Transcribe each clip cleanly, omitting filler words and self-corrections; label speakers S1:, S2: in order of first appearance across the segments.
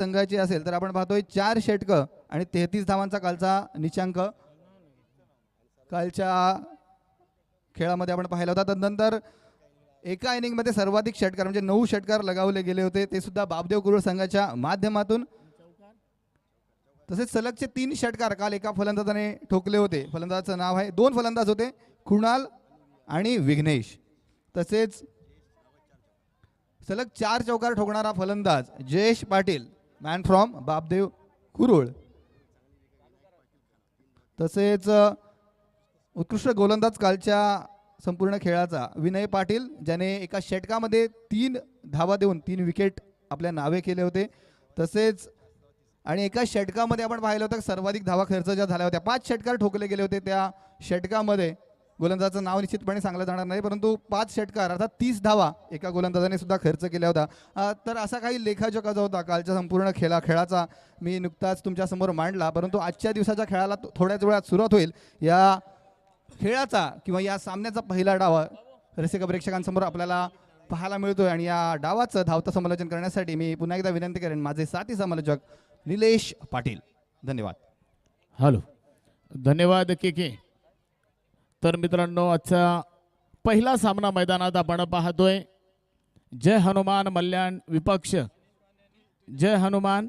S1: संघाची असेल तर आपण पाहतोय 4 षटकं आणि 33 धावांचा कालचा निचांक कालच्या खेळामध्ये आपण पाहिला होता. तदनंतर एका इनिंगमध्ये सर्वाधिक षटकार म्हणजे 9 षटकार लगावले गेले होते, ते सुद्धा बापदेव कुरुळ संघाच्या माध्यमातून. तसेच सलगचे 3 षटकार काल एका फलंदाजाने ठोकले होते. फलंदाजाचं नाव आहे, 2 फलंदाज होते, कुणाल आणि विघ्नेश. तसेच सलग 4 चौकार ठोकणारा फलंदाज जयेश पाटील, मॅन फ्रॉम बापदेव कुरुळ. तसेच उत्कृष्ट गोलंदाज कालच्या संपूर्ण खेळाचा विनय पाटील, ज्याने एका षटकामध्ये 3 धावा देऊन 3 विकेट आपल्या नावे केले होते. तसेच आणि एका षटकामध्ये आपण पाहिलं होतं सर्वाधिक धावा खर्च ज्या झाल्या होत्या, 5 षटकार ठोकले गेले होते त्या षटकामध्ये. गोलंदाजाचं नाव निश्चितपणे सांगलं जाणार नाही, परंतु 5 षटकार अर्थात 30 धावा एका गोलंदाजाने सुद्धा खर्च केला होता. तर असा काही लेखाजोखा जो होता कालच्या संपूर्ण खेळाचा मी नुकताच तुमच्यासमोर मांडला. परंतु आजच्या दिवसाच्या खेळाला थोड्याच वेळात सुरुवात होईल. या खेळाचा किंवा या सामन्याचा पहिला डाव रसिक प्रेक्षकांसमोर आपल्याला पाहायला मिळतोय आणि या डावाचं धावतं समालोचन करण्यासाठी मी पुन्हा एकदा विनंती करेन माझे साथी समालोचक निलेश पाटील. धन्यवाद.
S2: हॅलो, धन्यवाद के. तर मित्रांनो, आजचा पहिला सामना मैदानात आपण पाहतोय जय हनुमान मल्याण विपक्ष जय हनुमान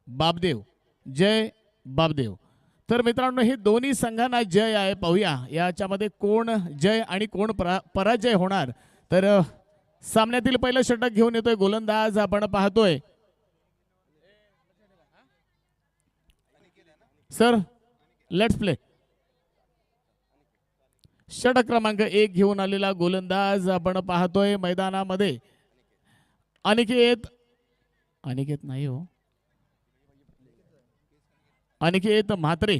S2: बापदेव, जय बापदेव. तर मित्रांनो, हे दोन्ही संघांना जय आहे. पाहूया याच्यामध्ये कोण जय आणि कोण पराजय होणार. तर सामन्यातील पहिलं षटक घेऊन येतोय गोलंदाज आपण पाहतोय सर, लेट्स प्ले. षटक क्रमांक 1 घेऊन आलेला गोलंदाज आपण पाहतोय मैदानामध्ये अनिकेत नाही हो, अनिकेत म्हात्रे.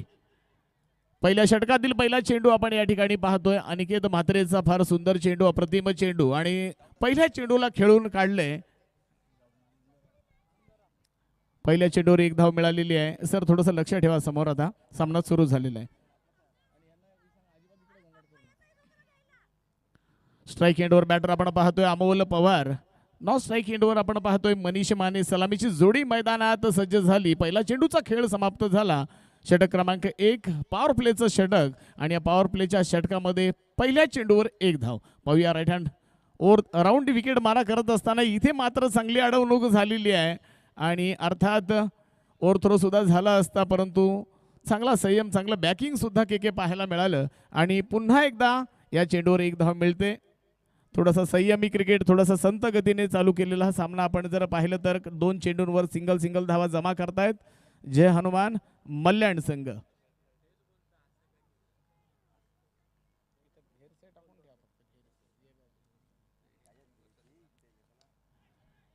S2: पहिल्या षटकातील पहिला चेंडू आपण या ठिकाणी पाहतोय. अनिकेत म्हात्रेचा फार सुंदर चेंडू, अप्रतिम चेंडू आणि पहिल्या चेंडूला खेळून काढले. पहिल्या चेंडूवर 1 धाव मिळालेली आहे. सर, थोडंसं लक्ष ठेवा समोर, आता सामना सुरू झालेला आहे. स्ट्राईक एंडवर बॅटर आपण पाहतोय अमोल पवार. नॉन स्ट्राईक एंडवर आपण पाहतोय मनीष माने. सलामीची जोडी मैदानात सज्ज झाली. पहिला चेंडूचा खेळ समाप्त झाला. षटक क्रमांक 1 पॉवर प्लेचं षटक आणि या पॉवर प्लेच्या षटकामध्ये पहिल्या चेंडूवर 1 धाव. पाहूया right hand or round wicket मारा करत असताना इथे मात्र चांगली अडवणूक झालेली आहे आणि अर्थात ओव्हर थ्रो सुद्धा झाला असता, परंतु चांगला संयम, चांगलं बॅकिंग सुद्धा के पाहायला मिळालं आणि पुन्हा एकदा या चेंडूवर 1 धाव मिळते. थोडासा संयमी क्रिकेट, थोडासा संत गतीने चालू केलेला हा सामना आपण जर पाहिलं तर 2 चेंडूंवर सिंगल धावा जमा करतायत जय हनुमान मल्याण संघ.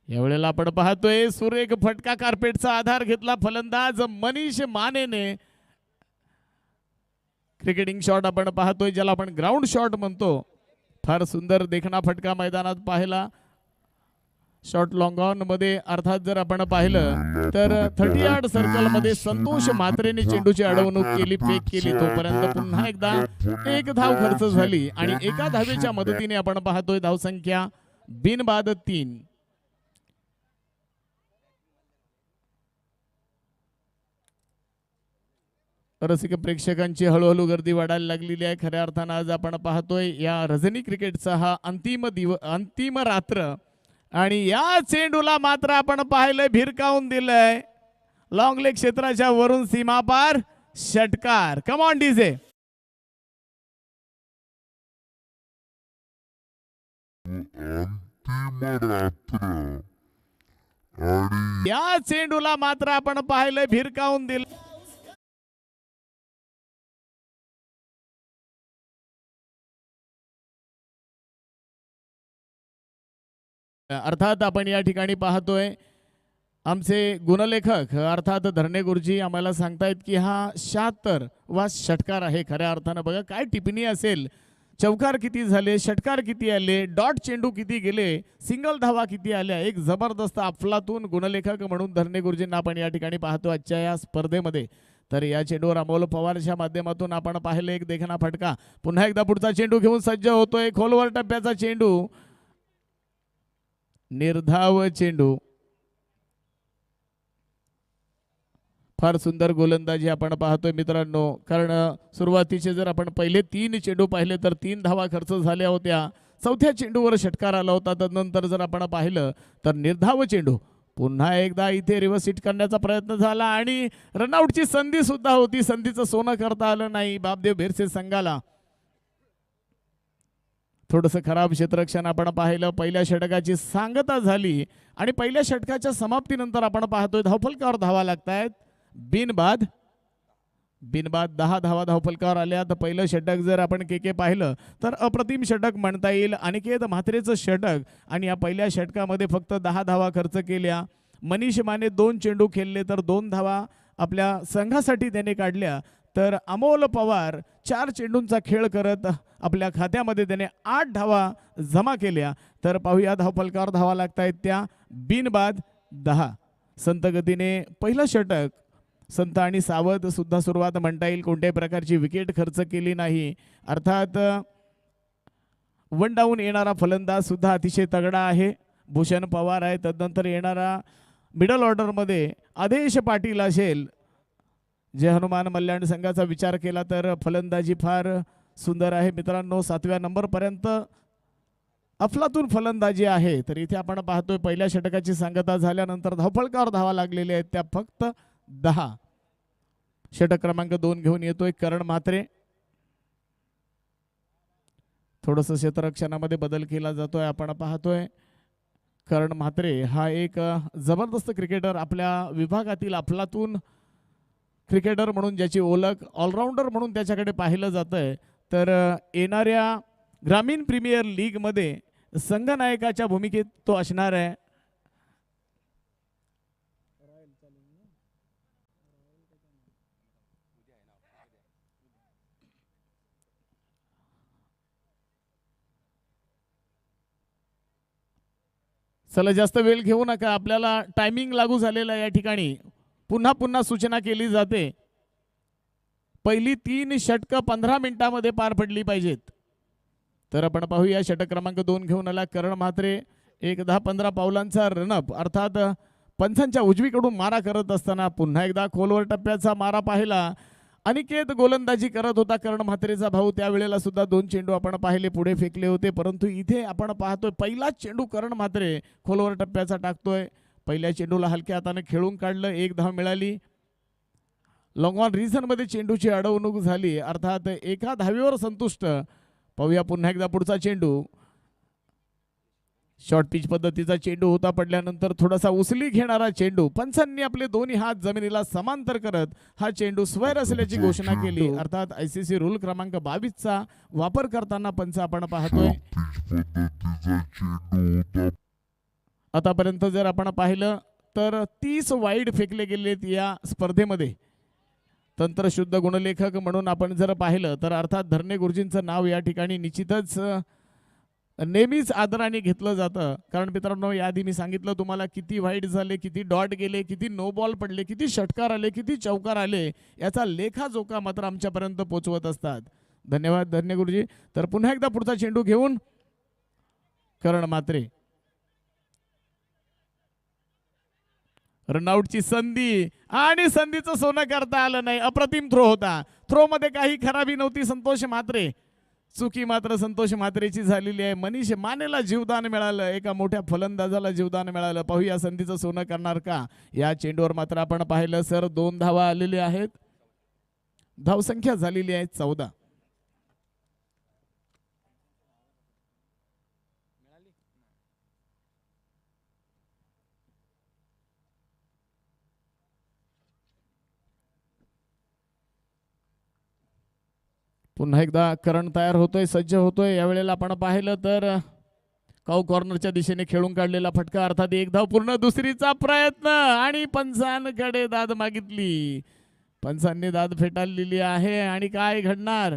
S2: यावेळेला आपण पाहतोय सुरेख फटका, कार्पेटचा आधार घेतला फलंदाज मनीष मानेने. क्रिकेटिंग शॉट आपण पाहतोय ज्याला आपण ग्राउंड शॉट म्हणतो. फार सुंदर देखणा फटका मैदानात पाहिला. शॉर्ट लॉंग ऑन मध्ये अर्थात जर आपण पाहिलं तर 30 यार्ड सर्कल मध्ये संतोष म्हात्रेने चेंडूची अडवणूक केली, फेक केली. तोपर्यंत पुन्हा एकदा 1 धाव खर्च झाली आणि एका धावेच्या मदतीने आपण पाहतोय धावसंख्या बिनबाद 3. रसिक प्रेक्षकांची हळूहळू गर्दी वाढायला लागलेली आहे. खऱ्या अर्थानं आज आपण पाहतोय या रजनी क्रिकेटचा हा अंतिम रात्र आणि या चेंडूला मात्र आपण पाहिलंय भिरकावून दिलंय लॉंग लेग क्षेत्राच्या वरून सीमापार षटकार. Come on DJ. या चेंडूला मात्र आपण पाहिलंय भिरकावून दिलं. अर्थात आपण या ठिकाणी पाहतोय आमचे गुणलेखक अर्थात धरणे गुरुजी आम्हाला सांगतायत की हा 76 वा षटकार आहे. खऱ्या अर्थानं बघा काय टिप्पणी असेल. चौकार किती झाले, षटकार किती आले, डॉट चेंडू किती गेले, सिंगल धावा किती आल्या. एक जबरदस्त अफलातून गुणलेखक म्हणून धरणे गुरुजींना आपण या ठिकाणी पाहतो आजच्या या स्पर्धेमध्ये. तर या चेंडूवर अमोल पवारच्या माध्यमातून आपण पाहिले एक देखणा फटका. पुन्हा एकदा पुढचा चेंडू घेऊन सज्ज होतोय. खोलवर टप्प्याचा चेंडू, निर्धाव चेंडू. फार सुंदर गोलंदाजी आपण पाहतोय मित्रांनो, कारण सुरुवातीचे जर आपण पहिले 3 चेंडू पाहिले तर 3 धावा खर्च झाल्या होत्या. चौथ्या चेंडूवर षटकार आला होता. तदनंतर जर आपण पाहिलं तर निर्धाव चेंडू पुन्हा एकदा इथे रिव्हर्स हिट करण्याचा प्रयत्न झाला आणि रनआउटची संधी सुद्धा होती. संधीचं सोनं करता आलं नाही बापदेव भेरसे संघाला. थोडंसं खराब क्षेत्ररक्षण आपण पाहिलं. पहिल्या षटकाची सांगता झाली आणि पहिल्या षटकाच्या समाप्तीनंतर आपण पाहतोय धावफलकावर धावा लागतायत. बिनबाद 10 धावा धावफलकावर आल्या. तर पहिलं षटक जर आपण के पाहिलं तर अप्रतिम षटक म्हणता येईल. अनिकेत म्हात्रेचं षटक आणि या पहिल्या षटकामध्ये फक्त 10 धावा खर्च केल्या. मनीष माने 2 चेंडू खेळले तर 2 धावा आपल्या संघासाठी त्याने काढल्या. तर अमोल पवार 4 चेंडूंचा खेळ करत आपल्या खात्यामध्ये त्याने 8 धावा जमा केल्या. तर पाहूया धावफलकावर धावा लागतायत त्या बिनबाद 10. संत गतीने पहिलं षटक. संत आणि सावध सुद्धा सुरुवात म्हणता येईल. कोणत्याही प्रकारची विकेट खर्च केली नाही. अर्थात वन डाऊन येणारा फलंदाज सुद्धा अतिशय तगडा आहे. भूषण पवार आहे. तदनंतर येणारा मिडल ऑर्डरमध्ये आदेश पाटील असेल. जे हनुमान मल्याण संघाचा विचार केला तर फलंदाजी फार सुंदर आहे मित्रांनो. 7व्या नंबरपर्यंत अफलातून फलंदाजी आहे. तर इथे आपण पाहतोय पहिल्या षटकाची सांगता झाल्यानंतर धावफलकावर धावा लागलेल्या आहेत त्या फक्त 10. षटक क्रमांक 2 घेऊन येतोय करण म्हात्रे. थोडंसं क्षेत्ररक्षणामध्ये बदल केला जातोय. आपण पाहतोय करण म्हात्रे हा एक जबरदस्त क्रिकेटर, आपल्या विभागातील अफलातून क्रिकेटर म्हणून ज्याची ओळख, ऑलराऊंडर म्हणून त्याच्याकडे पाहिलं जातंय. तर येणाऱ्या ग्रामीण प्रीमियर लीगमध्ये संघनायकाच्या भूमिकेत तो असणार आहे. चला जास्त वेळ घेऊ नका. आपल्याला टायमिंग लागू झालेला या ठिकाणी. पुन्हा सूचना केली जाते. पहिली 3 षटकं 15 मिनिटांमध्ये पार पडली पाहिजेत. तर आपण पाहूया षटक क्रमांक 2 घेऊन आला करण म्हात्रे. एक 10-15 पावलांचा रनअप, अर्थात पंचांच्या उजवीकडून मारा करत असताना पुन्हा एकदा खोलवर टप्प्याचा मारा पाहिला. अनिकेत गोलंदाजी करत होता करण म्हात्रेचा भाऊ. त्यावेळेला सुद्धा 2 चेंडू आपण पाहिले पुढे फेकले होते. परंतु इथे आपण पाहतोय पहिलाच चेंडू करण म्हात्रे खोलवर टप्प्याचा टाकतोय. पहिल्या चेंडूला हलक्या हाताने खेळून काढलं. 1 धाव मिळाली. लॉंग ऑन रिझनमध्ये चेंडूची अडवणूक झाली. अर्थात एका धावेवर संतुष्ट. पाहूया पुन्हा एकदा पुढचा चेंडू. शॉर्ट पिच पद्धतीचा चेंडू होता. पडल्यानंतर थोडासा उचली घेणारा चेंडू. पंचांनी आपले दोन्ही हात जमिनीला समांतर करत हा चेंडू स्वैर असल्याची घोषणा केली. अर्थात ICC रूल क्रमांक 22चा वापर करताना पंच आपण पाहतोय. आतापर्यंत जर आपण पाहिलं तर 30 वाईड फेकले गेले या स्पर्धेमध्ये. तंत्रशुद्ध गुणलेखक म्हणून आपण जर पाहिलं तर अर्थात धरणे गुरुजींचं नाव या ठिकाणी निश्चितच नेहमीच आदराने घेतलं जातं. कारण मित्रांनो, याआधी मी सांगितलं तुम्हाला किती वाईड झाले, किती डॉट गेले, किती नो बॉल पडले, किती षटकार आले, किती चौकार आले, याचा लेखाजोखा मात्र आमच्यापर्यंत पोहोचवत असतात. धन्यवाद धन्य गुरुजी. तर पुन्हा एकदा पुढचा चेंडू घेऊन करण म्हात्रे. रनआउटची संधी आणि संधीचं सोनं करता आलं नाही. अप्रतिम थ्रो होता. थ्रो मध्ये काही खराबी नव्हती. संतोष म्हात्रे, चुकी मात्र संतोष म्हात्रेची झालेली आहे. मनीष मानेला जीवदान मिळालं. एका मोठ्या फलंदाजाला जीवदान मिळालं. पाहूया संधीचं सोनं करणार का. या चेंडूवर मात्र आपण पाहिलं सर 2 धावा आलेल्या आहेत. धावसंख्या झालेली आहे 14. पुन्हा एकदा करण तयार होतोय, सज्ज होतोय. यावेळेला आपण पाहिलं तर काऊ कॉर्नरच्या दिशेने खेळून काढलेला फटका. अर्थात 1 धाव पूर्ण. दुसरीचा प्रयत्न आणि पंचांकडे दाद मागितली. पंचांनी दाद फेटाळलेली आहे आणि काय घडणार.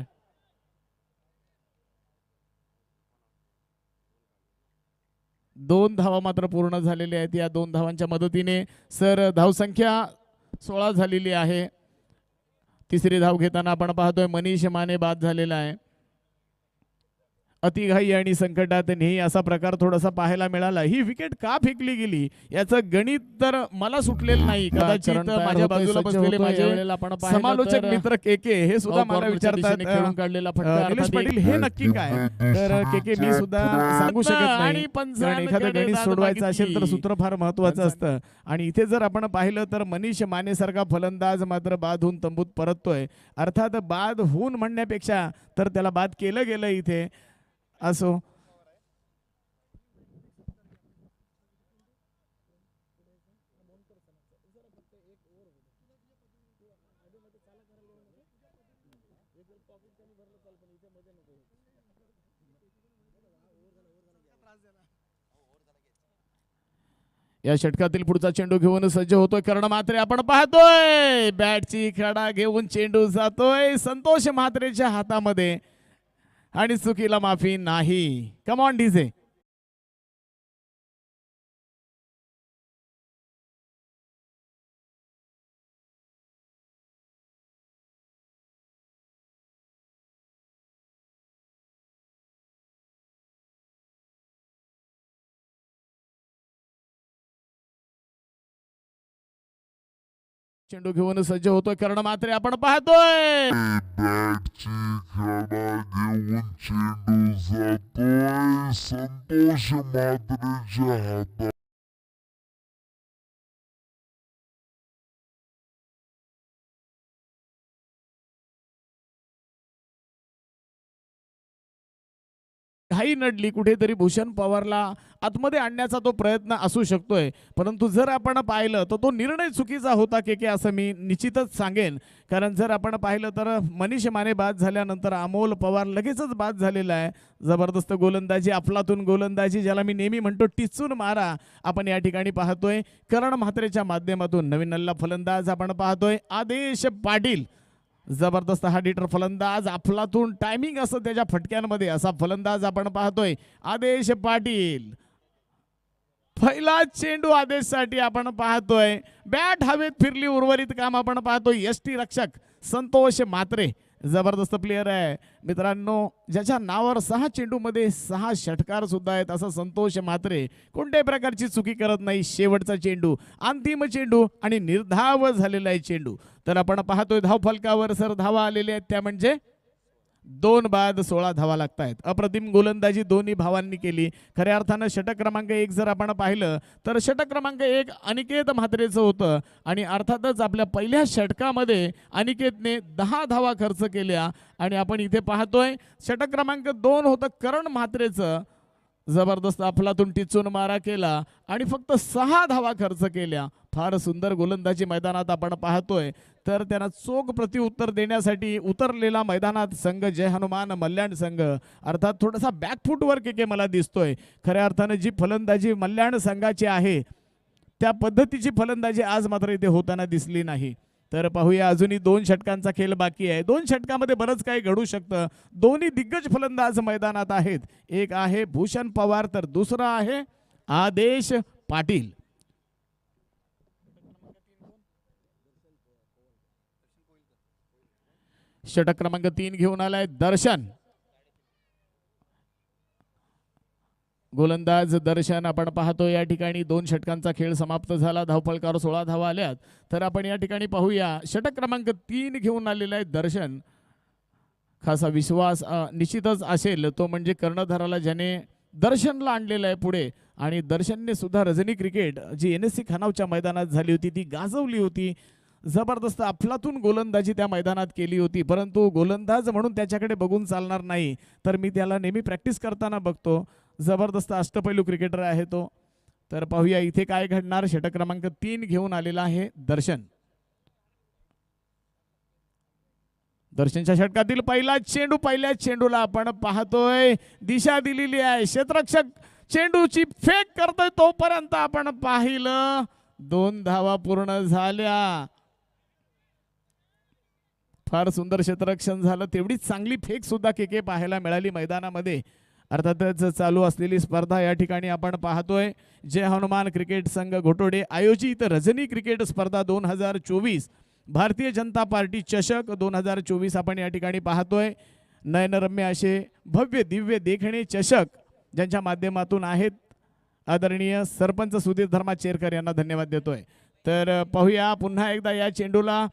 S2: दोन धावा मात्र पूर्ण झालेल्या आहेत. या 2 धावांच्या मदतीने सर धावसंख्या 16 झालेली आहे. तिसरी धाव घेताना आपण पाहतोय मनीष माने बाद झालेला आहे. अतिघाई आणि संकटात नेही असा प्रकार थोडासा पाहायला मिळाला. ही विकेट का फेकली गेली याचं गणित तर मला सुटलेलं नाही. कदाचित माझ्या बाजूला बसलेले माझे समालोचक मित्र केके हे सुद्धा मला विचारतात खेळून काढलेला फटका निलेश पाटील हे नक्की काय. तर केके मी सुद्धा सांगू शकत नाही, कारण एखादं गणित सोडवायचं असेल तर सूत्र फार महत्वाचं असतं. आणि इथे जर आपण पाहिलं तर मनीष माने सारखा फलंदाज मात्र बाद होऊन तंबूत परततोय. अर्थात बाद होऊन म्हणण्यापेक्षा तर त्याला बाद केलं गेलं इथे. असो, या षटकातील पुढचा चेंडू घेऊन सज्ज होतोय कर्ण म्हात्रे. आपण पाहतोय बॅटची खडा घेऊन चेंडू जातोय संतोष म्हात्रेच्या हातामध्ये आणि चुकीला माफी नाही. Come on DJ. चेंडू घेऊन सज्ज होतोय कर्ण म्हात्रे. आपण पाहतोय
S3: बॅटची खडा घेऊन चेंडू जातोय संतोष म्हात्रेच्या हातात. घाई नडली कुठेतरी भूषण पवारला आतमध्ये आणण्याचा तो प्रयत्न असू शकतोय, परंतु जर आपण पाहिलं तर तो निर्णय चुकीचा होता के असं मी निश्चितच सांगेन. कारण जर आपण पाहिलं तर मनीष माने बाद झाल्यानंतर अमोल पवार लगेचच बाद झालेला आहे. जबरदस्त गोलंदाजी, अफलातून गोलंदाजी, ज्याला मी नेहमी म्हणतो टिचून मारा, आपण या ठिकाणी पाहतोय करण म्हात्रेच्या माध्यमातून. नवीन नल्ला फलंदाज आपण पाहतोय आदेश पाटील. जबरदस्त हा डिटर फलंदाज, अफलातून टायमिंग असं त्याच्या फटक्यांमध्ये असा फलंदाज आपण पाहतोय आदेश पाटील. पहिला चेंडू आदेशसाठी आपण पाहतोय. बॅट हवेत फिरली, उर्वरित काम आपण पाहतोय यष्टी रक्षक संतोष म्हात्रे. जबरदस्त प्लेयर आहे मित्रांनो, ज्याच्या नावावर 6 चेंडूमध्ये 6 षटकार सुद्धा आहेत असा संतोष म्हात्रे. कोणत्याही प्रकारची चुकी करत नाही. शेवटचा चेंडू, अंतिम चेंडू आणि निर्धाव झालेला आहे चेंडू. तर आपण पाहतोय धाव फलकावर सर धावा आलेल्या आहेत, त्या म्हणजे 2 बाद 16 धावा लागत आहेत. अप्रतिम गोलंदाजी दोन्ही भावांनी केली. खऱ्या अर्थानं षटक क्रमांक 1 जर आपण पाहिलं तर षटक क्रमांक 1 अनिकेत म्हात्रेचं होतं आणि अर्थातच आपल्या पहिल्या षटकामध्ये अनिकेतने 10 धावा खर्च केल्या. आणि आपण इथे पाहतोय षटक क्रमांक 2 होतं करण म्हात्रेचं. जबरदस्त अफलातून टिचून मारा केला आणि फक्त 6 धावा खर्च केल्या. फार सुंदर गोलंदाजी मैदानात आपण पाहतोय. तर त्यांना चोख प्रत्युत्तर देण्यासाठी उतरलेला मैदानात संघ जय हनुमान मल्याण संघ, अर्थात थोडासा बॅकफूटवर के मला दिसतोय. खऱ्या अर्थानं जी फलंदाजी मल्याण संघाची आहे त्या पद्धतीची फलंदाजी आज मात्र इथे होताना दिसली नाही. तर पाहूया, अजूनही 2 षटकांचा खेळ बाकी आहे. 2 षटकामध्ये बरंच काही घडू शकतं. दोन्ही दिग्गज फलंदाज मैदानात आहेत. एक आहे भूषण पवार तर दुसरा आहे आदेश पाटील. षटक क्रमांक 3 घेऊन आलाय दर्शन. गोलंदाज दर्शन आपण पाहतो या ठिकाणी 2 षटकांचा खेळ समाप्त झाला. धावफलकावर 16 धावा आल्यात. तर आपण या ठिकाणी पाहूया षटक क्रमांक 3 घेऊन आलेला आहे दर्शन. खासा विश्वास निश्चितच असेल तो म्हणजे कर्णधाराला, ज्याने दर्शनला आणलेलं आहे पुढे. आणि दर्शनने सुद्धा रजनी क्रिकेट जी NSC खनावच्या मैदानात झाली होती ती गाजवली होती. जबरदस्त अफलातून गोलंदाजी त्या मैदानात केली होती. परंतु गोलंदाज म्हणून त्याच्याकडे बघून चालणार नाही, तर मी त्याला नेहमी प्रॅक्टिस करताना बघतो. जबरदस्त अष्टपैलू क्रिकेटर आहे तो. तर पाहूया इथे काय घडणार. षटक क्रमांक 3 घेऊन आलेला आहे दर्शन. दर्शनच्या षटकातील पहिला चेंडू, पहिल्या चेंडूला आपण पाहतोय दिशा दिलेली आहे. क्षेत्ररक्षक चेंडूची फेक करतोय तोपर्यंत आपण पाहिलं 2 धावा पूर्ण झाल्या. फार सुंदर क्षेत्ररक्षण झालं. तेवढीच चांगली फेक सुद्धा के पाहायला मिळाली मैदानामध्ये. अर्थातच चालू असलेली स्पर्धा या ठिकाणी आपण पाहतोय जय हनुमान क्रिकेट संघ घोटोडे आयोजित रजनी क्रिकेट स्पर्धा 2024 भारतीय जनता पार्टी चषक 2024 आपण या ठिकाणी पाहतोय. नयनरम्य असे भव्य दिव्य देखणे चषक ज्यांच्या माध्यमातून आहेत आदरणीय सरपंच सुधीर धर्मा चेरकर यांना धन्यवाद देतोय. तर पाहूया पुन्हा एकदा या चेंडूला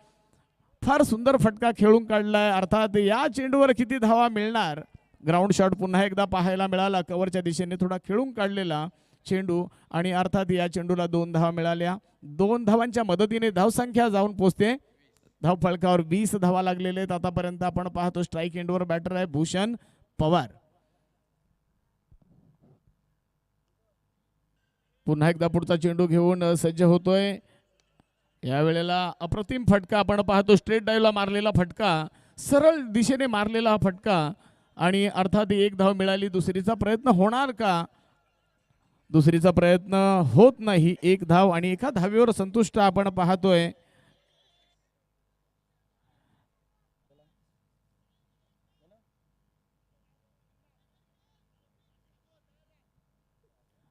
S3: फार सुंदर फटका खेळून काढलाय. अर्थात या चेंडूवर किती धावा मिळणार. ग्राउंड शॉट पुन्हा एकदा पाहायला मिळाला. कव्हरच्या दिशेने थोडा खेळून काढलेला चेंडू आणि अर्थात या चेंडूला 2 धावा मिळाल्या. 2 धावांच्या मदतीने धावसंख्या जाऊन पोहोचते. धावफलकावर 20 धावा लागलेले आहेत आतापर्यंत. आपण पाहतो स्ट्राईक एंडवर बॅटर आहे भूषण पवार. पुन्हा एकदा पुढचा चेंडू घेऊन सज्ज होतोय. यावेळेला अप्रतिम फटका आपण पाहतो. स्ट्रेट डाईव्हला मारलेला फटका, सरळ दिशेने मारलेला फटका आणि अर्थात 1 धाव मिळाली. दुसरीचा प्रयत्न होणार का. दुसरीचा प्रयत्न होत नाही. 1 धाव आणि 1 धावेवर संतुष्ट आपण पाहतोय.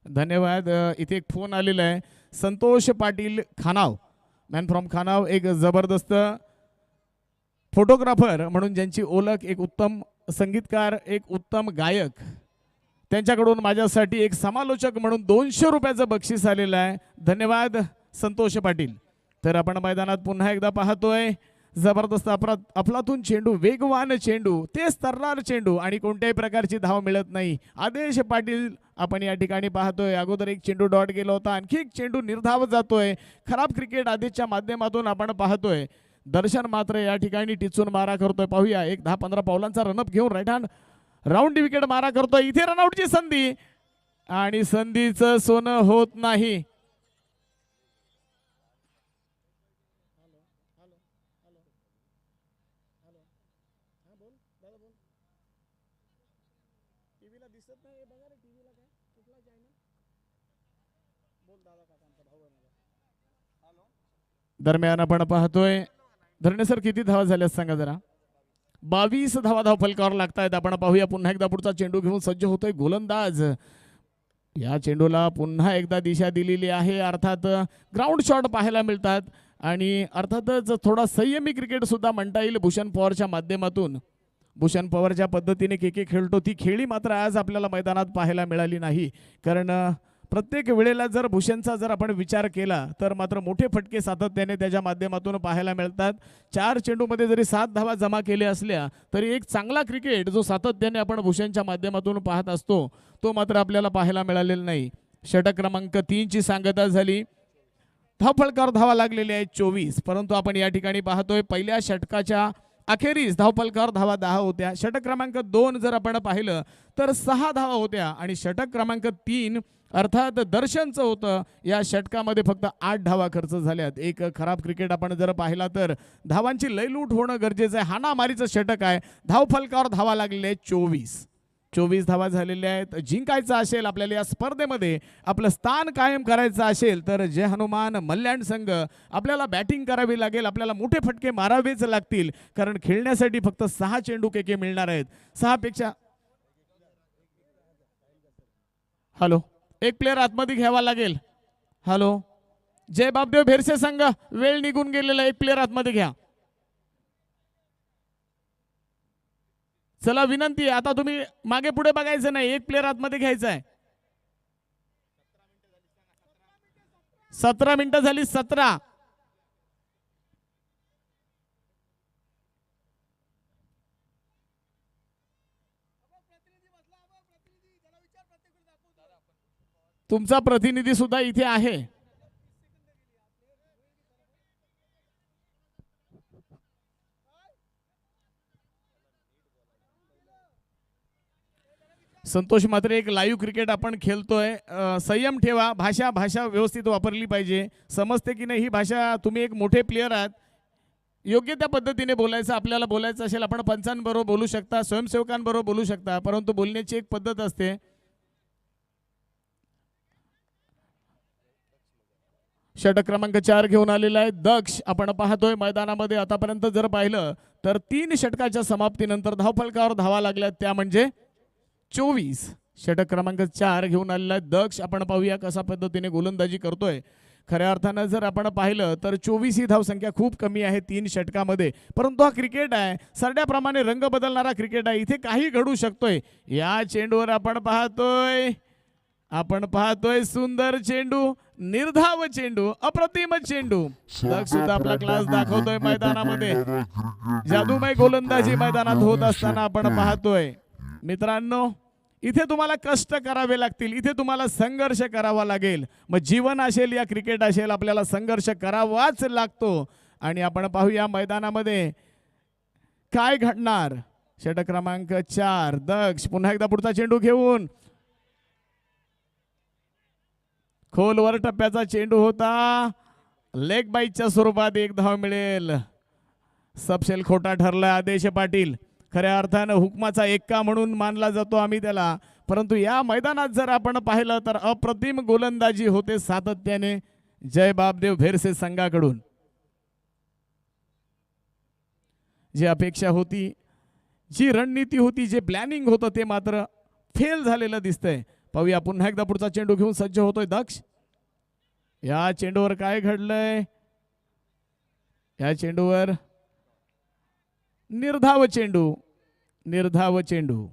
S3: धन्यवाद. इथे एक फोन आलेला आहे. संतोष पाटील खानाव, मॅन फ्रॉम खानाव, एक जबरदस्त फोटोग्राफर म्हणून ज्यांची ओळख, एक उत्तम संगीतकार, एक उत्तम गायक, त्यांच्याकडून माझ्यासाठी एक समालोचक म्हणून 200 रुपयाचं बक्षीस आलेलं आहे. धन्यवाद संतोष पाटील. तर आपण मैदानात पुन्हा एकदा पाहतोय जबरदस्त अफलातून चेंडू, वेगवान चेंडू, तेच तरणार चेंडू आणि कोणत्याही प्रकारची धाव मिळत नाही. आदेश पाटील आपण या ठिकाणी पाहतोय. अगोदर एक चेंडू डॉट गेला होता, आणखी एक चेंडू निर्धाव जातोय. खराब क्रिकेट आदेशच्या माध्यमातून आपण पाहतोय. दर्शन मात्र या ठिकाणी टिचून मारा करतोय. पाहूया एक 10-15 पावलांचा रनअप घेऊन राईट हँड राऊंड विकेट मारा करतोय. इथे रनआउटची संधी आणि संधीचं सोनं होत नाही. दरम्यान आपण पाहतोय धरणे सर किती धावा झाल्या सांगा जरा. 22 धावा धावफलकावर लागतायत. आपण पाहूया पुन्हा एकदा पुढचा चेंडू घेऊन सज्ज होतोय गोलंदाज. या चेंडूला पुन्हा एकदा दिशा दिलेली आहे. अर्थात ग्राउंड शॉट पाहायला मिळतात आणि अर्थातच थोडा संयमी क्रिकेट सुद्धा म्हणता येईल भूषण पवारच्या माध्यमातून. भूषण पवारच्या पद्धतीने के खेळतो ती खेळी मात्र आज आपल्याला मैदानात पाहायला मिळाली नाही. कारण प्रत्येक वेळेला जर भूषणचा जर आपण विचार केला तर मात्र मोठे फटके सातत्याने त्याच्या माध्यमातून पाहायला मिळतात. 4 चेंडूमध्ये जरी 7 धावा जमा केल्या असल्या तरी एक चांगला क्रिकेट जो सातत्याने आपण भूषणच्या माध्यमातून पाहत असतो तो मात्र आपल्याला पाहायला मिळालेला नाही. षटक क्रमांक 3 ची सांगता झाली. धावफलकावर धावा लागलेल्या आहेत 24. परंतु आपण या ठिकाणी पाहतोय पहिल्या षटकाच्या अखेरीस धावफलकावर धावा 10 होत्या. षटक क्रमांक 2 जर आपण पाहिलं तर 6 धावा होत्या आणि षटक क्रमांक 3 अर्थात दर्शनचं होतं. या षटकामध्ये फक्त 8 धावा खर्च झाल्यात. एक खराब क्रिकेट आपण जर पाहिला तर धावांची लयलूट होणं गरजेचं आहे. हाणामारीचं षटक आहे. धावफलकावर धावा लागलेल्या आहेत 24 धावा झालेल्या आहेत. जिंकायचं असेल आपल्याला या स्पर्धेमध्ये, आपलं स्थान कायम करायचं असेल तर जय हनुमान मल्याण संघ आपल्याला बॅटिंग करावी लागेल. आपल्याला मोठे फटके मारावेच लागतील कारण खेळण्यासाठी फक्त 6 चेंडू के मिळणार आहेत. 6 पेक्षा हॅलो एक प्लेअर आतमध्ये घ्यावा लागेल. हॅलो जय बापदेव भेरसे संघ वेळ निघून गेलेला. एक प्लेअर आतमध्ये घ्या. चला विनंती आहे आता तुम्ही मागे पुढे बघायचं नाही. एक प्लेअर आतमध्ये घ्यायचा आहे. 17 मिनिटं झाली. 17 तुमचा प्रतिनिधी सुद्धा इथे आहे. संतोष मात्र एक लाईव्ह क्रिकेट आपण खेळतोय. संयम ठेवा. भाषा व्यवस्थित वापरली पाहिजे. समजते की नाही ही भाषा. तुम्ही एक मोठे प्लेयर आहात. योग्य त्या पद्धतीने बोलायचं. आपल्याला बोलायचं असेल आपण पंचांबरोबर बोलू शकता, स्वयंसेवकांबरोबर बोलू शकता, परंतु बोलण्याची एक पद्धत असते. षटक क्रमांक 4 घेऊन आलेला आहे दक्ष. आपण पाहतोय मैदानामध्ये आतापर्यंत जर पाहिलं तर 3 षटकाच्या समाप्तीनंतर धावफलकावर धावा लागल्या त्या म्हणजे 24. षटक क्रमांक 4 घेऊन आलेला आहे दक्ष. आपण पाहूया कशा पद्धतीने गोलंदाजी करतोय. खऱ्या अर्थानं जर आपण पाहिलं तर 24 ही धावसंख्या खूप कमी आहे 3 षटकामध्ये, परंतु हा क्रिकेट आहे, सरड्याप्रमाणे रंग बदलणारा क्रिकेट आहे, इथे काही घडू शकतोय. या चेंडूवर आपण पाहतोय सुंदर चेंडू, निर्धाव चेंडू, अप्रतिम चेंडू. सुद्धा आपला क्लास दाखवतोय मैदानामध्ये, जादूमय गोलंदाजी मैदानात होत असताना आपण पाहतोय. मित्रांनो, इथे तुम्हाला कष्ट करावे लागतील, इथे तुम्हाला संघर्ष करावा लागेल. मग जीवन असेल या क्रिकेट असेल, आपल्याला संघर्ष करावाच लागतो. आणि आपण पाहूया मैदानामध्ये काय घडणार. षटक क्रमांक 4 दक्ष पुन्हा एकदा पुढचा चेंडू घेऊन, खोलवर टप्प्याचा चेंडू होता, लेग बाईटच्या स्वरूपात 1 धाव मिळेल. सबशेल खोटा ठरला आदेश पाटील, खऱ्या अर्थानं हुकमाचा एक्का म्हणून मानला जातो आम्ही त्याला, परंतु या मैदानात जर आपण पाहिलं तर अप्रतिम गोलंदाजी होते सातत्याने जय बापदेव भेरसे संघाकडून. जी अपेक्षा होती, जी रणनीती होती, जे प्लॅनिंग होतं ते मात्र फेल झालेलं दिसतंय. पाहूया पुन्हा एकदा पुढचा चेंडू घेऊन सज्ज होतोय दक्ष. या चेंडूवर काय घडलंय, या चेंडूवर निर्धाव चेंडू, निर्धाव चेंडू.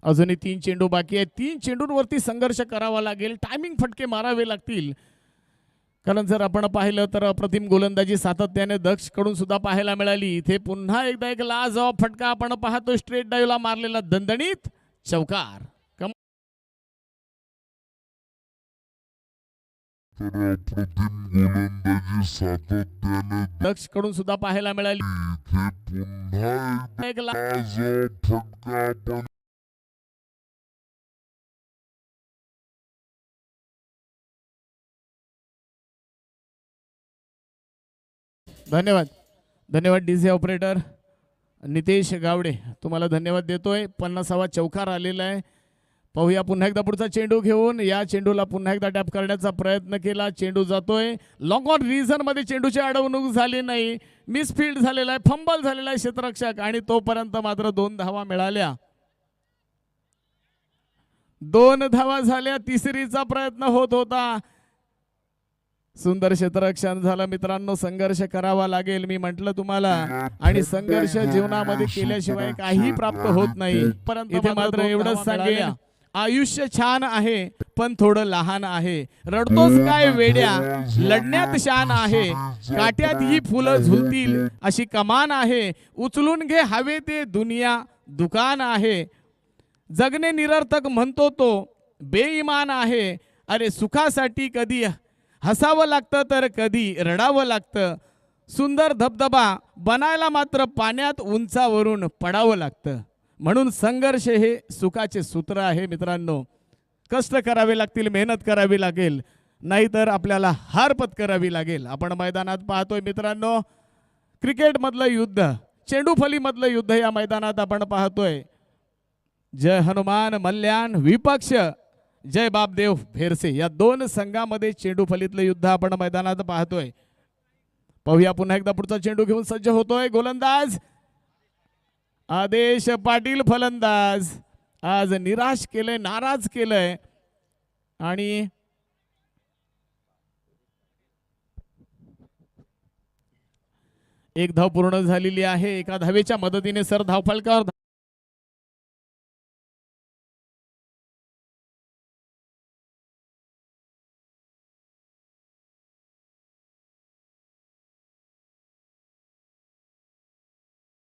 S3: अजूनही 3 चेंडू बाकी आहेत. 3 चेंडूंवरती संघर्ष करावा लागेल, टायमिंग फटके मारावे लागतील. कारण जर आपण पाहिलं तर अप्रतिम गोलंदाजी सातत्याने दक्ष कडून सुद्धा पाहायला मिळाली. इथे पुन्हा एकदा एक लाजवाब फटका आपण पाहतो, स्ट्रेट डाईव्हला मारलेला दणदणीत चौकार. दक्ष कडून सुद्धा पाहायला मिळाली. एक धन्यवाद, धन्यवाद डीजे ऑपरेटर नितेश गावडे, तुम्हाला धन्यवाद देतोय. 50वा चौकार आलेला आहे. पाहूया पुन्हा एकदा पुढचा चेंडू घेऊन, या चेंडूला पुन्हा एकदा टॅप करण्याचा प्रयत्न केला, चेंडू जातोय लॉंग ऑन रिझन मध्ये, चेंडूची अडवणूक झाली नाही, मिसफील्ड झालेला आहे, फंबल झालेला आहे क्षेत्ररक्षक, आणि तोपर्यंत मात्र 2 धावा मिळाल्या. 2 धावा झाल्या, तिसरीचा प्रयत्न होत होता. सुंदर क्षेत्ररक्षण झालं. मित्रांनो, संघर्ष करावा लागेल, मी म्हटलं तुम्हाला, आणि संघर्ष जीवनामध्ये केल्याशिवाय काही प्राप्त होत नाही. परंतु इथे मात्र एवढंच सांगेन, आयुष्य छान आहे पण थोडं लहान आहे. रडतोस काय वेड्या, लढण्यात शान आहे, काट्यात ही फुलं झुलतील अशी कमान आहे. उचलून घे हवे ते दुनिया दुकान आहे. जगणे निरर्थक म्हणतो तो बेईमान आहे. अरे सुखासाठी कधी हसावं लागतं तर कधी रडावं लागतं. सुंदर धबधबा बनायला मात्र पाण्यात उंचावरून पडावं लागतं. म्हणून संघर्ष हे सुखाचे सूत्र आहे. मित्रांनो, कष्ट करावे लागतील, मेहनत करावी लागेल, नाहीतर आपल्याला हार पत्करावी लागेल. आपण मैदानात पाहतोय मित्रांनो, क्रिकेट मधलं युद्ध, चेंडूफली मधलं युद्ध या मैदानात आपण पाहतोय. जय हनुमान मल्याण विपक्ष जय बापदेव भेरसे, या 2 संघामध्ये चेंडूफलीतलं युद्ध आपण मैदानात पाहतोय. पाहूया पुन्हा एकदा पुढचा चेंडू घेऊन सज्ज होतोय गोलंदाज आदेश पाटील. फलंदाज आज निराश केलंय, नाराज केलंय, आणि एक धाव पूर्ण झालेली आहे. एका धावेच्या मदतीने सर धावफलकावर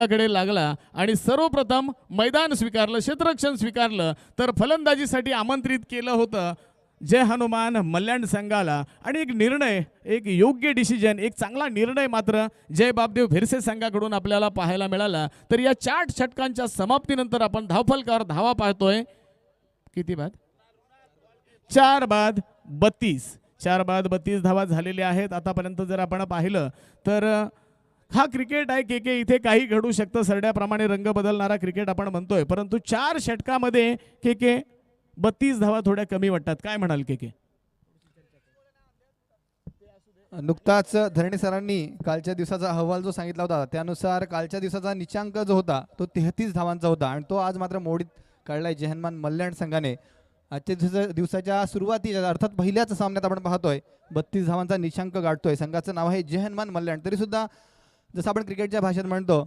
S3: कडे लागला आणि सर्वप्रथम मैदान स्वीकारलं, क्षेत्ररक्षण स्वीकारलं, तर फलंदाजीसाठी आमंत्रित केलं होतं जय हनुमान मल्याण संघाला. आणि एक निर्णय, एक योग्य डिसिजन, एक चांगला निर्णय मात्र जय बापदेव भेरसे संघाकडून आपल्याला पाहायला मिळाला. तर या 4 षटकांच्या समाप्तीनंतर आपण धावफलकावर धावा पाहतोय. किती बाद? 4 बाद 32. 4 बाद 32 धावा झालेल्या आहेत आतापर्यंत. जर आपण पाहिलं तर हा क्रिकेट आहे के के, इथे काही घडू शकतं. सरड्याप्रमाणे रंग बदलणारा क्रिकेट आपण म्हणतोय, परंतु 4 षटकामध्ये के के 32 धावा थोड्या कमी वाटतात. काय म्हणाल के के?
S1: नुकताच धरणी सरांनी कालच्या दिवसाचा अहवाल जो सांगितला होता त्यानुसार कालच्या दिवसाचा निचांक जो होता तो 33 धावांचा होता आणि तो आज मात्र मोडीत काढलाय जय हनुमान मल्याण संघाने. आजच्या दिवसाच्या सुरुवातीच्या अर्थात पहिल्याच सामन्यात आपण पाहतोय 32 धावांचा निचांक गाठतोय. संघाचं नाव आहे जय हनुमान मल्याण. तरी सुद्धा जसं आपण क्रिकेटच्या भाषेत म्हणतो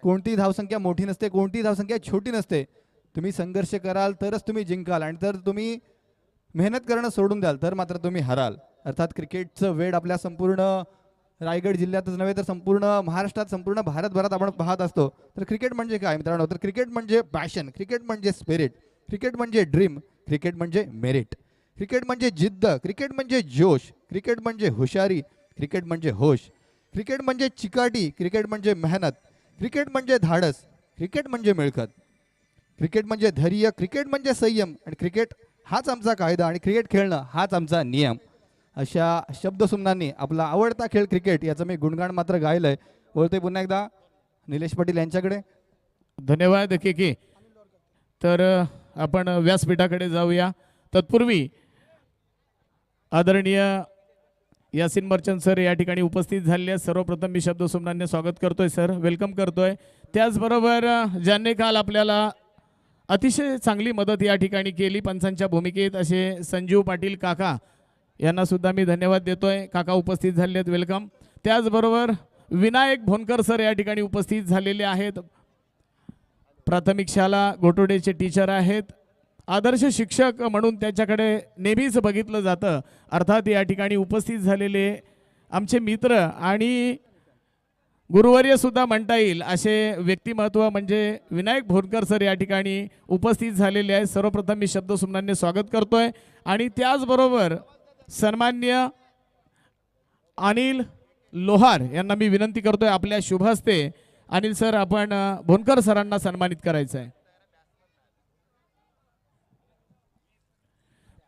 S1: कोणती धावसंख्या मोठी नसते, कोणती धावसंख्या छोटी नसते. तुम्ही संघर्ष कराल तरच तुम्ही जिंकाल आणि जर तुम्ही मेहनत करणं सोडून द्याल तर मात्र तुम्ही हराल. अर्थात क्रिकेटचं वेळ आपल्या संपूर्ण रायगड जिल्ह्यातच नव्हे तर संपूर्ण महाराष्ट्रात संपूर्ण भारतभरात आपण पाहत असतो. तर क्रिकेट म्हणजे काय मित्रांनो, तर क्रिकेट म्हणजे पॅशन, क्रिकेट म्हणजे स्पिरिट, क्रिकेट म्हणजे ड्रीम, क्रिकेट म्हणजे मेरिट, क्रिकेट म्हणजे जिद्द, क्रिकेट म्हणजे जोश, क्रिकेट म्हणजे हुशारी, क्रिकेट म्हणजे होश, क्रिकेट म्हणजे चिकाटी, क्रिकेट म्हणजे मेहनत, क्रिकेट म्हणजे धाडस, क्रिकेट म्हणजे मिळकत, क्रिकेट म्हणजे धैर्य, क्रिकेट म्हणजे संयम आणि क्रिकेट हाच आमचा कायदा आणि क्रिकेट खेळणं हाच आमचा नियम. अशा शब्दसुमनांनी आपला आवडता खेळ क्रिकेट याचं मी गुणगान मात्र गायलंय. बोलतोय पुन्हा एकदा निलेश पाटील यांच्याकडे.
S3: धन्यवाद के. तर आपण व्यासपीठाकडे जाऊया. तत्पूर्वी आदरणीय यासिन मर्चंट सर या ठिकाणी उपस्थित झालेले आहेत. सर्वप्रथम मी शब्दसुमनांनी स्वागत करतोय सर, वेलकम करतोय. त्याचबरोबर ज्यांनी काल आपल्याला अतिशय चांगली मदत या ठिकाणी केली पंचांच्या भूमिकेत असे संजीव पाटील काका यांना सुद्धा मी धन्यवाद देतोय. काका उपस्थित झालेले आहेत, वेलकम. त्याचबरोबर विनायक भोनकर सर या ठिकाणी उपस्थित झालेले आहेत. प्राथमिक शाळा गोटोडेचे टीचर आहेत. आदर्श शिक्षक म्हणून त्यांच्याकडे नेहमीच बघितलं जातं. अर्थात या ठिकाणी उपस्थित झालेले आमचे मित्र आणि गुरुवर्य सुद्धा म्हणता येईल असे व्यक्तिमत्व म्हणजे विनायक भोनकर सर या ठिकाणी उपस्थित झालेले आहेत. सर्वप्रथम मी शब्दसुमनांनी स्वागत करतोय आणि त्याचबरोबर सन्मान्य अनिल लोहार यांना मी विनंती करतोय आपल्या शुभ हस्ते अनिल सर आपण भोनकर सरांना सन्मानित करायचं आहे.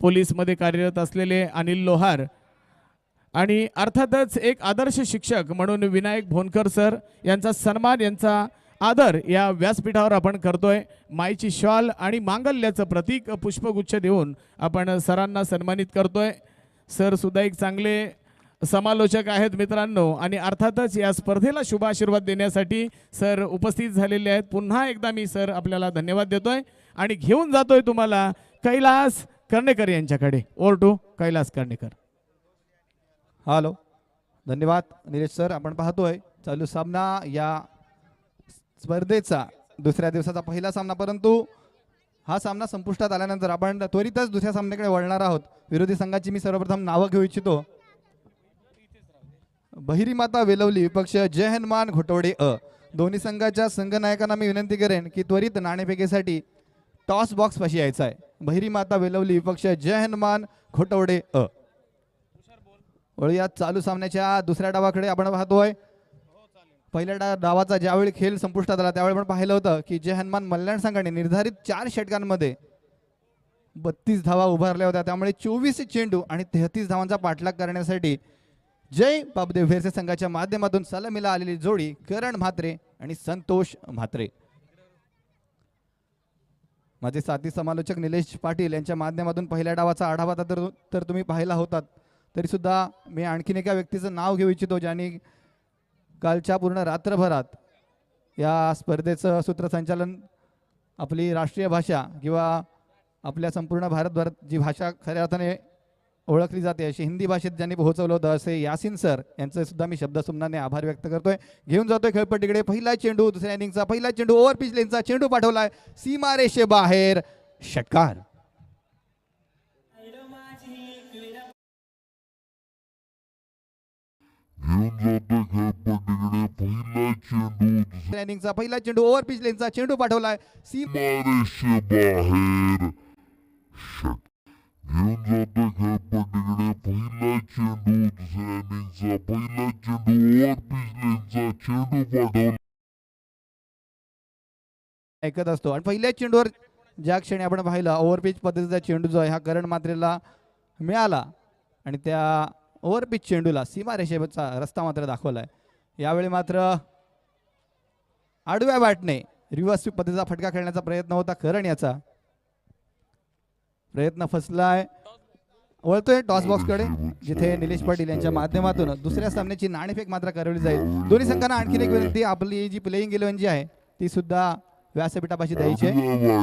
S3: पोलीसमध्ये कार्यरत असलेले अनिल लोहार आणि अर्थातच एक आदर्श शिक्षक म्हणून विनायक भोनकर सर यांचा सन्मान यांचा आदर या व्यासपीठावर आपण करतोय. माईची शॉल आणि मांगल्याचं प्रतीक पुष्पगुच्छ देऊन आपण सरांना सन्मानित करतोय. सर सुद्धा एक चांगले समालोचक आहेत मित्रांनो आणि अर्थातच या स्पर्धेला शुभ आशीर्वाद देण्यासाठी सर उपस्थित झालेले आहेत. पुन्हा एकदा मी सर आपल्याला धन्यवाद देतोय आणि घेऊन जातोय तुम्हाला कैलास कर्णेकर यांच्याकडे. Over to Kailas Karnekar.
S1: Hello, धन्यवाद निलेश सर. आपण पाहतोय चालू सामना या स्पर्धेचा दुसऱ्या दिवसाचा पहिला सामना, परंतु हा सामना संपुष्टात आल्यानंतर आपण त्वरितच दुसऱ्या सामन्याकडे वळणार आहोत. विरोधी संघाची मी सर्वप्रथम नावं घेऊ इच्छितो. बहिरी माता वेलवली विपक्ष जय हनुमान घोटवडे अ. दोन्ही संघाच्या संघनायकांना मी विनंती करेन की त्वरित नाणेफेकीसाठी टॉस बॉक्स पाशी यायचा आहे. बहिरी माता वेलवली विपक्ष जय हनुमान घोटवडे अ. वळूया चालू सामन्याच्या दुसऱ्या डावाकडे. आपण पाहतोय पहिल्या डावाचा ज्यावेळी खेळ संपुष्टात आला त्यावेळी आपण पाहिलं होतं की जय हनुमान मल्याण संघाने निर्धारित 4 षटकांमध्ये 32 धावा उभारल्या होत्या. त्यामुळे 24 चेंडू आणि 33 धावांचा पाठलाग करण्यासाठी जय बाबदेव भेरसे संघाच्या माध्यमातून सलामीला आलेली जोडी करण म्हात्रे आणि संतोष म्हात्रे. माझे साथी समालोचक निलेश पाटील यांच्या माध्यमातून पहिल्या डावाचा आढावा तर तुम्ही पाहिला होतात. तरी सुद्धा मी आणखीन एका व्यक्तीचं नाव घेऊ इच्छितो ज्यांनी कालच्या पूर्ण रात्रभरात या स्पर्धेचं सूत्रसंचालन आपली राष्ट्रीय भाषा किंवा आपल्या संपूर्ण भारतभरात जी भाषा खऱ्या अर्थाने ओळखली जाते अशी हिंदी भाषेत ज्यांनी पोहोचवलं होतं असे यासिन सर यांचे सुद्धा मी शब्दसुमनाने आभार व्यक्त करतोय. घेऊन जातोय खेळपट्टीकडे. पहिला चेंडू दुसऱ्या इनिंगचा पहिला चेंडू ओव्हर पिच लेनचा चेंडू पाठवलाय सीमारेषे बाहेर, षटकार. इनिंगचा पहिला चेंडू ओव्हर पिच लेनचा चेंडू पाठवलाय सीमारेषे बाहेर,
S4: घेऊन जातो खेळपट्टीकडे. पहिला चेंडू दुसऱ्या इनिंगचा पहिला चेंडू ओव्हर पिच लेनचा चेंडू पाठवला.
S1: ऐकत असतो आणि पहिल्याच चेंडूवर ज्या क्षणी आपण पाहिलं ओव्हर पिच पद्धतीचा चेंडू जो आहे हा करण मात्रेला मिळाला आणि त्या ओव्हर पिच चेंडूला सीमारेषेचा रस्ता मात्र दाखवलाय. यावेळी मात्र आडव्या बॅटने रिव्हर्स स्वीप पद्धतीचा फटका खेळण्याचा प्रयत्न होता. करण याचा प्रयत्न फसलाय वळतोय टॉस बॉक्सकडे, जिथे निलेश पाटील यांच्या माध्यमातून दुसऱ्या सामन्याची नाणेफेक मात्र करवली जाईल. दोन्ही संघांना आणखीन एक विनंती, आपली जी प्लेइंग 11 जी आहे ती सुद्धा व्यासपीठापाशी द्यायची आहे.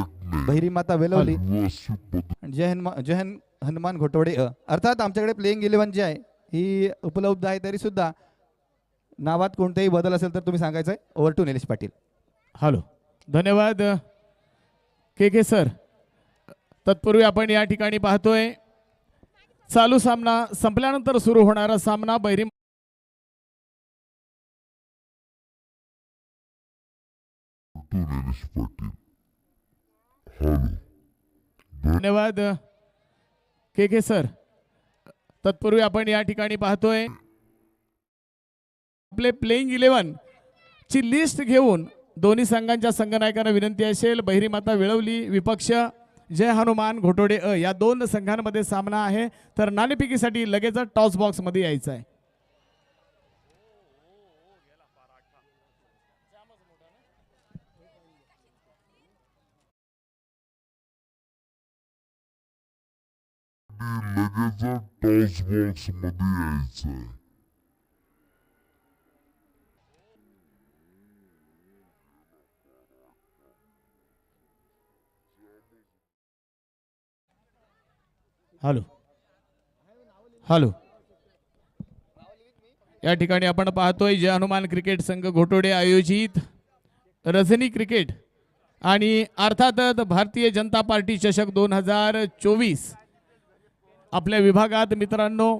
S1: बहिरी माता वेलवली, जय हनुमान घोटवडे अर्थात आमच्याकडे प्लेइंग 11 जी आहे ही उपलब्ध आहे, तरी सुद्धा नावात कोणतेही बदल असेल तर तुम्ही सांगायचं आहे. Over to Nilesh Patil.
S3: Hello, धन्यवाद के सर. तत्पूर्वी आपण या ठिकाणी पाहतोय चालू सामना संपल्यानंतर सुरू होणारा सामना बहिरी
S4: निलेश पाटील. हॅलो.
S3: धन्यवाद के सर. तत्पूर्वी आपण या ठिकाणी पाहतोय आपले प्लेइंग 11 ची लिस्ट घेऊन दोन्ही संघांच्या संघनायकांना विनंती असेल. बहिरी माता वेळवली विपक्ष जय हनुमान घोटोडे या दोन संघांमध्ये सामना आहे, तर नाणेफेकीसाठी लगेच टॉस बॉक्स मध्ये यायचं आहे.
S4: लगेच टॉस बॉक्स मध्ये यायचंय.
S3: Hello hello. या ठिकाणी आपण पाहतोय जय हनुमान क्रिकेट संघ घोटोडे आयोजित रजनी क्रिकेट आणि अर्थातच भारतीय जनता पार्टी चषक 2024 आपल्या विभागात मित्रांनो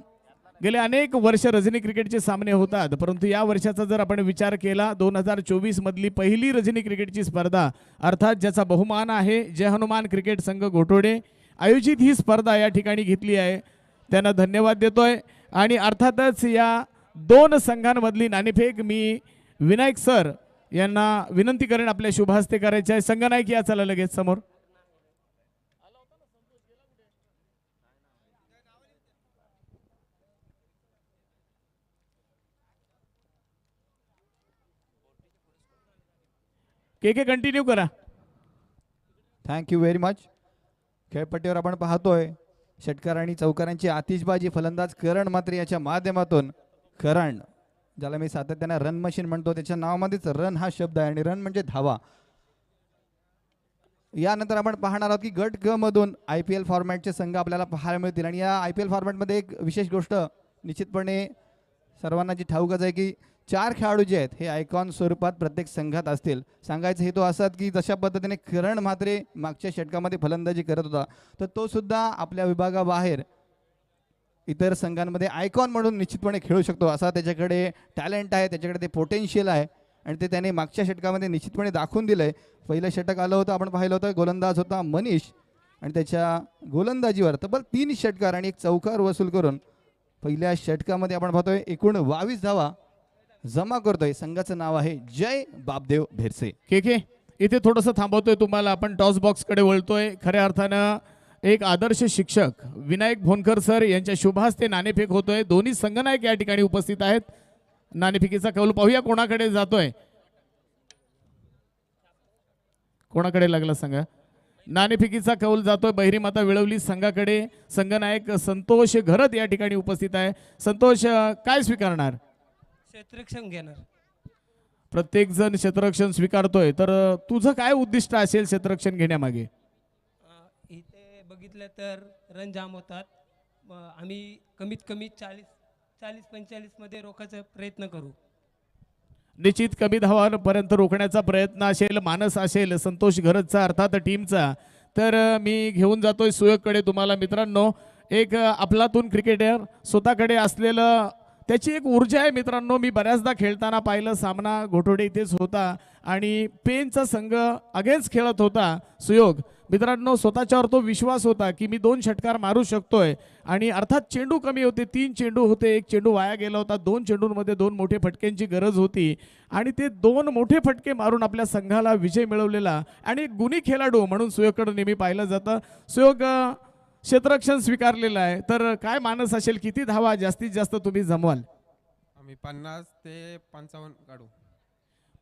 S3: गेले अनेक वर्ष रजनी क्रिकेटचे सामने होतात, परंतु या वर्षाचा जर आपण विचार केला 2024 मधली पहिली रजनी क्रिकेटची स्पर्धा अर्थात ज्याचा बहुमान आहे जय हनुमान क्रिकेट संघ घोटोडे आयोजित ही स्पर्धा या ठिकाणी घेतली आहे, त्यांना धन्यवाद देतोय. आणि अर्थातच या दोन संघांमधली नाणेफेक मी विनायक सर यांना विनंती करेन आपल्या शुभ हस्ते करायचे आहे. संघनायक या चला लगेच समोर. के कंटिन्यू करा.
S1: Thank you very much. खेळपट्टीवर आपण पाहतोय षटकार आणि चौकारांची आतिषबाजी. फलंदाज करण मात्र याच्या माध्यमातून करण, ज्याला मी सातत्याने रन मशीन म्हणतो, त्याच्या नावामध्येच रन हा शब्द आहे आणि रन म्हणजे धावा. यानंतर आपण पाहणार आहोत की गट ग मधून IPL फॉर्मॅटचे संघ आपल्याला पाहायला मिळतील. आणि या IPL फॉर्मॅटमध्ये एक विशेष गोष्ट निश्चितपणे सर्वांना जी ठाऊकच आहे की 4 खेळाडू जे आहेत हे आयकॉन स्वरूपात प्रत्येक संघात असतील. सांगायचं हेतू असाच की जशा पद्धतीने करण म्हात्रे मागच्या षटकामध्ये फलंदाजी करत होता, तर तो सुद्धा आपल्या विभागाबाहेर इतर संघांमध्ये आयकॉन म्हणून निश्चितपणे खेळू शकतो. असा त्याच्याकडे टॅलेंट आहे, त्याच्याकडे ते पोटेन्शियल आहे आणि ते त्याने मागच्या षटकामध्ये निश्चितपणे दाखवून दिलं आहे. पहिलं षटक आलं होतं, आपण पाहिलं होतं, गोलंदाज होता मनीष आणि त्याच्या गोलंदाजीवर तब्बल 3 षटकार आणि 1 चौकार वसूल करून पहिल्या षटकामध्ये आपण पाहतोय एकूण 22 धावा जमा करतोय. संघाचं नाव आहे जय बापदेव भेरसे.
S3: के इथे थोडंसं थांबवतोय तुम्हाला. आपण टॉस बॉक्स कडे वळतोय. खऱ्या अर्थानं एक आदर्श शिक्षक विनायक भोनकर सर यांच्या शुभास्ते नाणेफेक होतोय. दोन्ही संघनायक या ठिकाणी उपस्थित आहेत. नाणेफेकीचा कौल पाहूया कोणाकडे जातोय, कोणाकडे लागला सांगा. नाणेफेकीचा कौल जातोय बहिरी माता वेळवली संघाकडे. संघनायक संतोष घरत या ठिकाणी उपस्थित आहे. संतोष काय स्वीकारणार?
S5: क्षेत्ररक्षण घेणार.
S3: प्रत्येक जण क्षेत्ररक्षण स्वीकारतोय, तर तुझं काय उद्दिष्ट असेल क्षेत्ररक्षण घेण्यामागे?
S5: इथे बघितलं तर रन जाम होतात. आम्ही कमीत कमी 40-45 मध्ये रोखायचा प्रयत्न करू.
S3: निश्चित कमी धावांपर्यंत रोखण्याचा प्रयत्न असेल, मानस असेल संतोष घरतचा अर्थात टीमचा. तर मी घेऊन जातोय सुयोगकडे तुम्हाला. मित्रांनो, एक अफलातून क्रिकेटर स्वतःकडे असलेलं त्याची एक ऊर्जा आहे मित्रांनो. मी बऱ्याचदा खेळताना पाहिलं, सामना घोटोडे इथेच होता आणि पेनचा संघ अगेन्स्ट खेळत होता सुयोग. मित्रांनो, स्वतःच्यावर तो विश्वास होता की मी 2 षटकार मारू शकतोय आणि अर्थात चेंडू कमी होते, 3 चेंडू होते, 1 चेंडू वाया गेला होता. 2 चेंडूंमध्ये 2 मोठे फटक्यांची गरज होती आणि ते 2 मोठे फटके मारून आपल्या संघाला विजय मिळवलेला आणि एक गुणी खेळाडू म्हणून सुयोगकडे नेहमी पाहिलं जातं. सुयोग क्षेत्ररक्षण स्वीकारलेलं आहे, तर काय मानस असेल, किती धावा जास्तीत जास्त तुम्ही जमवाल?
S6: आम्ही 50 ते 55 काढू.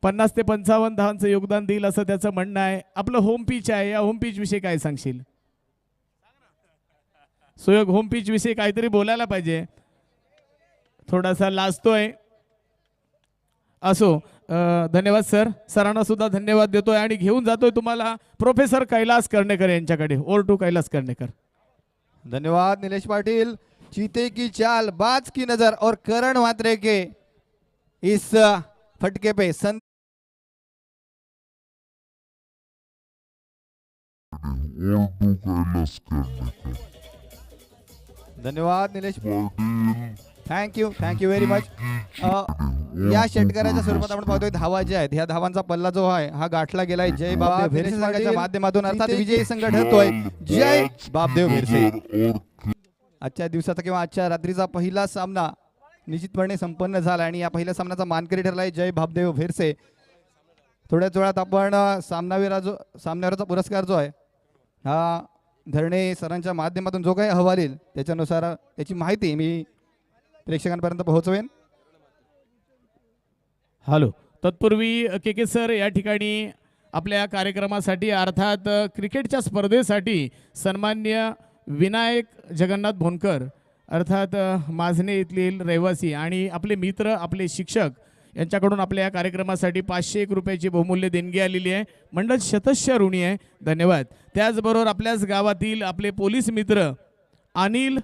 S3: 50 ते 55 धावांचं योगदान देईल असं त्याचं म्हणणं आहे. आपलं होम पिच आहे, या होम पिच विषयी काय सांगशील? सुयोग होम पिच विषयी काहीतरी बोलायला पाहिजे, थोडासा लाजतोय. असो, धन्यवाद सर. सरांना सुद्धा धन्यवाद देतोय आणि घेऊन जातोय तुम्हाला प्रोफेसर कैलास कर्णेकर यांच्याकडे. Over to Kailas Karnekar.
S1: धन्यवाद नीलेश पाटिल. चीते की चाल, बाज की नजर और करण मात्रे के इस फटके पे
S4: और टू कैलास कर्णेकर.
S1: धन्यवाद Nilesh.
S4: Patil
S1: thank you very much. या षटकाराच्या स्वरूपात आपण पाहतोय धावा ज्या आहेत, ह्या धावांचा पल्ला जो आहे हा गाठला गेलाय जय बापदेव भेरसे संघाच्या माध्यमातून, अर्थात विजयी संघ ठरतोय जय बापदेव भेरसे. आजच्या दिवसाचा किंवा आजच्या रात्रीचा पहिला सामना निश्चितपणे संपन्न झाला आणि या पहिल्या सामन्याचा मानकरी ठरलाय जय बापदेव भेरसे. थोड्याच वेळात आपण सामन्यावरचा पुरस्कार जो आहे हा धरणे सरांच्या माध्यमातून जो काही अहवाल येईल त्याच्यानुसार त्याची माहिती मी प्रेक्षकांपर्यंत पोहोचवेन.
S3: हॅलो, तत्पूर्वी के के सर या ठिकाणी आपल्या कार्यक्रमासाठी अर्थात क्रिकेटच्या स्पर्धेसाठी सन्मान्य विनायक जगन्नाथ भोनकर अर्थात माझणे येथील रहिवासी आणि आपले मित्र आपले शिक्षक यांच्याकडून आपल्या या कार्यक्रमासाठी 501 रुपयाची बहुमूल्य देणगी आलेली आहे. मंडळ शतस्य ऋणी आहे, धन्यवाद. त्याचबरोबर आपल्याच गावातील आपले पोलीस मित्र अनिल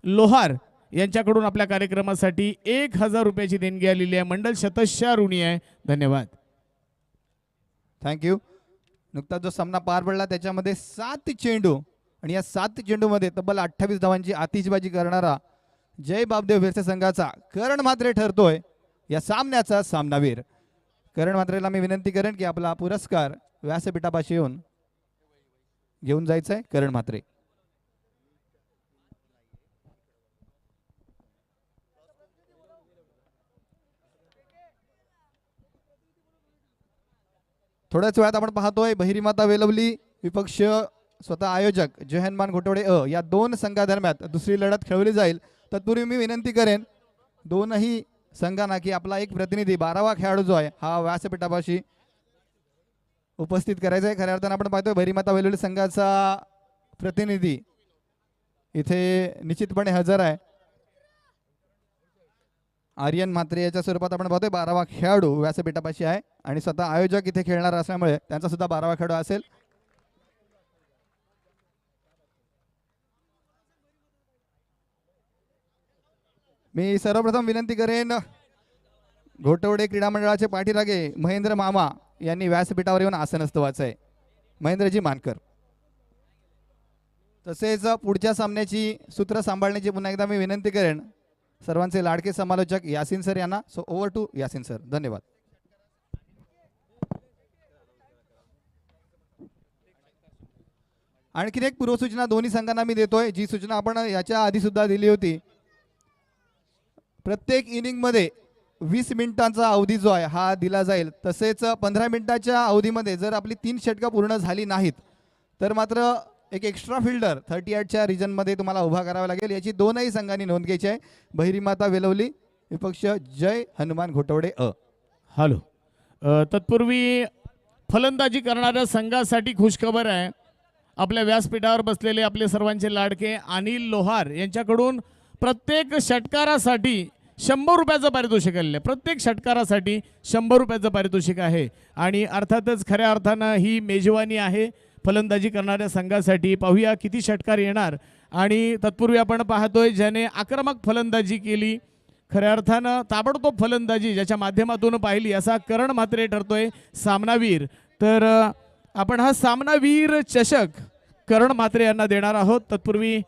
S3: लोहार यांच्याकडून आपल्या कार्यक्रमासाठी 1000 रुपयाची देणगी आलेली आहे. मंडळ शतस्य ऋणी आहे, धन्यवाद.
S1: थँक्यू. नुकताच जो सामना पार पडला त्याच्यामध्ये 7 चेंडू आणि या 7 चेंडूमध्ये तब्बल 28 धावांची आतिषबाजी करणारा जय बापदेव भेरसे संघाचा करण म्हात्रे ठरतोय या सामन्याचा सामनावीर. करण म्हात्रेला मी विनंती करेन की आपला पुरस्कार व्यासपीठापाशी येऊन घेऊन जायचं आहे. करण म्हात्रे. थोड्याच वेळात आपण पाहतोय बहिरीमाता वेलवली विपक्ष स्वतः आयोजक जयहनुमान घोटवडे या दोन संघादरम्यान दुसरी लढत खेळवली जाईल. तत्पूर्वी मी विनंती करेन दोनही संघांना की आपला एक प्रतिनिधी 12वा खेळाडू जो आहे हा व्यासपीठापाशी उपस्थित करायचा आहे. खऱ्या अर्थानं आपण पाहतोय बहिरीमाता वेलवली संघाचा प्रतिनिधी इथे निश्चितपणे हजर आहे. आर्यन म्हात्रे याच्या स्वरूपात आपण पाहतोय 12वा खेळाडू व्यासपीठापाशी आहे आणि स्वतः आयोजक इथे खेळणार असल्यामुळे त्यांचा सुद्धा 12वा खेळाडू असेल. मी सर्वप्रथम विनंती करेन घोटवडे क्रीडा मंडळाचे पाठीरागे महेंद्र मामा यांनी व्यासपीठावर येऊन आसन वाचायचं आहे. महेंद्रजी मानकर. तसेच पुढच्या सामन्याची सूत्र सांभाळण्याची पुन्हा एकदा मी विनंती करेन सर्वांचे लाडके समालोचक यासिन सर यांना. So over to Yasin sir. धन्यवाद. आणखीन एक पूर्वसूचना दोन्ही संघांना मी देतोय, जी सूचना आपण याच्या आधी सुद्धा दिली होती. प्रत्येक इनिंगमध्ये 20 मिनिटांचा अवधी जो आहे हा दिला जाईल. तसेच 15 मिनिटाच्या अवधीमध्ये जर आपली 3 षटकं पूर्ण झाली नाहीत तर मात्र एक एक्स्ट्रा फिल्डर 38च्या रिजनमध्ये तुम्हाला उभा करावा लागेल. याची दोनही संघांनी नोंद घ्यायची आहे. बहिरीमाता वेलवली विपक्ष जय हनुमान घोटवडे
S3: हॅलो, तत्पूर्वी फलंदाजी करणाऱ्या संघासाठी खुशखबर आहे. आपल्या व्यासपीठावर बसलेले आपले सर्वांचे लाडके अनिल लोहार यांच्याकडून प्रत्येक षटकारासाठी 100 रुपयाचं पारितोषिक आलेलं आहे. प्रत्येक षटकारासाठी 100 रुपयाचं पारितोषिक आहे आणि अर्थातच खऱ्या अर्थानं ही मेजवानी आहे फलंदाजी करणाऱ्या संघासाठी. पाहूया किती षटकार येणार. आणि तत्पूर्वी आपण पाहतोय ज्याने आक्रमक फलंदाजी केली, खऱ्या अर्थानं ताबडतोब फलंदाजी ज्याच्या माध्यमातून पाहिली असा करण म्हात्रे ठरतोय सामनावीर. तर आपण हा सामनावीर चषक करण म्हात्रे यांना देणार आहोत. तत्पूर्वी